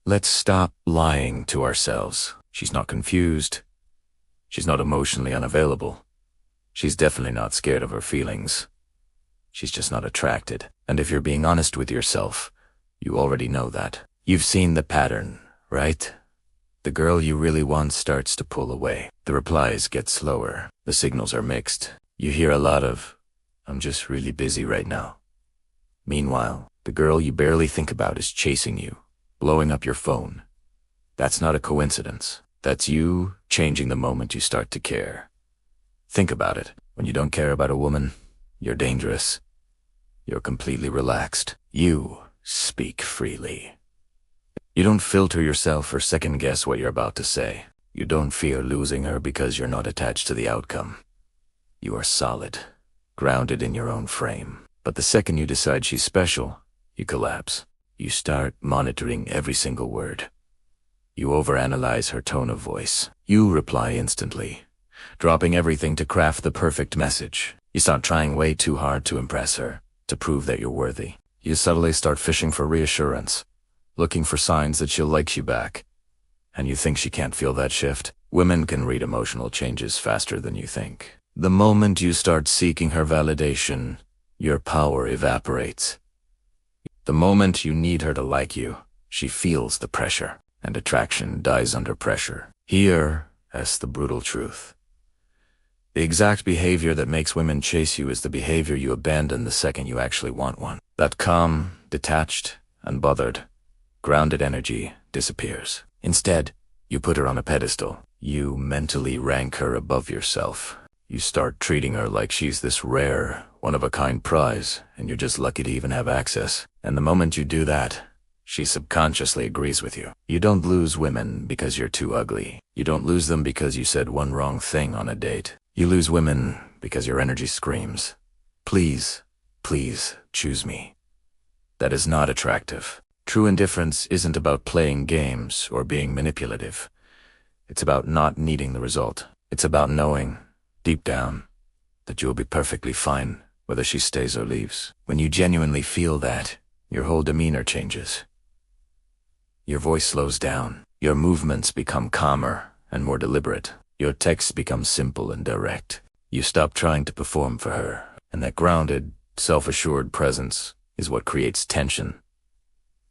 Let's stop lying to ourselves. She's not confused. She's not emotionally unavailable. She's definitely not scared of her feelings. She's just not attracted. And if you're being honest with yourself, you already know that. You've seen the pattern, right? The girl you really want starts to pull away. The replies get slower. The signals are mixed. You hear a lot of, "I'm just really busy right now." Meanwhile, the girl you barely think about is chasing you, blowing up your phone. That's not a coincidence. That's you changing the moment you start to care. Think about it. When you don't care about a woman, you're dangerous. You're completely relaxed. You speak freely. You don't filter yourself or second-guess what you're about to say. You don't fear losing her because you're not attached to the outcome. You are solid, grounded in your own frame. But the second you decide she's special, you collapse. You start monitoring every single word. You overanalyze her tone of voice. You reply instantly, dropping everything to craft the perfect message. You start trying way too hard to impress her, to prove that you're worthy. You subtly start fishing for reassurance, looking for signs that she'll like you back. And you think she can't feel that shift? Women can read emotional changes faster than you think. The moment you start seeking her validation, your power evaporates. The moment you need her to like you, she feels the pressure, and attraction dies under pressure. Here's the brutal truth. The exact behavior that makes women chase you is the behavior you abandon the second you actually want one. That calm, detached, unbothered, grounded energy disappears. Instead, you put her on a pedestal. You mentally rank her above yourself. You start treating her like she's this rare, one-of-a-kind prize, and you're just lucky to even have access. And the moment you do that, she subconsciously agrees with you. You don't lose women because you're too ugly. You don't lose them because you said one wrong thing on a date. You lose women because your energy screams, "Please, please, choose me." That is not attractive. True indifference isn't about playing games or being manipulative. It's about not needing the result. It's about knowing, deep down, that you'll be perfectly fine whether she stays or leaves. When you genuinely feel that, your whole demeanor changes. Your voice slows down. Your movements become calmer and more deliberate. Your texts become simple and direct. You stop trying to perform for her, and that grounded, self-assured presence is what creates tension.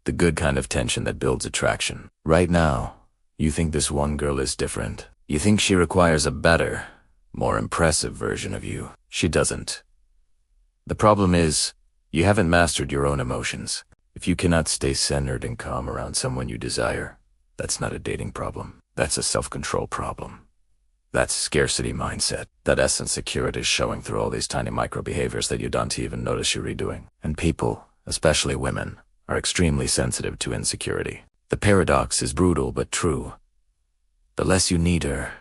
The good kind of tension that builds attraction. Right now, you think this one girl is different. You think she requires a better, more impressive version of you. She doesn't. The problem is, you haven't mastered your own emotions. If you cannot stay centered and calm around someone you desire, that's not a dating problem. That's a self-control problem. That's scarcity mindset. That essence security is showing through all these tiny micro-behaviors that you don't even notice you're redoing. And people, especially women, are extremely sensitive to insecurity. The paradox is brutal but true. The less you need her,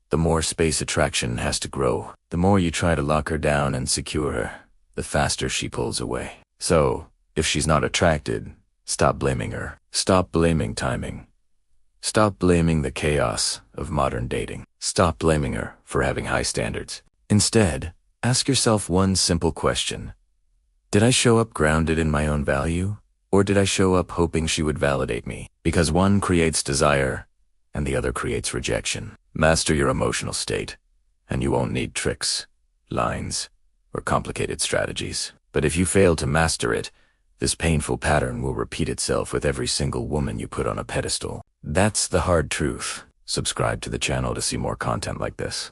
the more space attraction has to grow. The more you try to lock her down and secure her, the faster she pulls away. So, if she's not attracted, stop blaming her. Stop blaming timing. Stop blaming the chaos of modern dating. Stop blaming her for having high standards. Instead, ask yourself one simple question. Did I show up grounded in my own value? Or did I show up hoping she would validate me? Because one creates desire, and the other creates rejection. Master your emotional state, and you won't need tricks, lines, or complicated strategies. But if you fail to master it, this painful pattern will repeat itself with every single woman you put on a pedestal. That's the hard truth. Subscribe to the channel to see more content like this.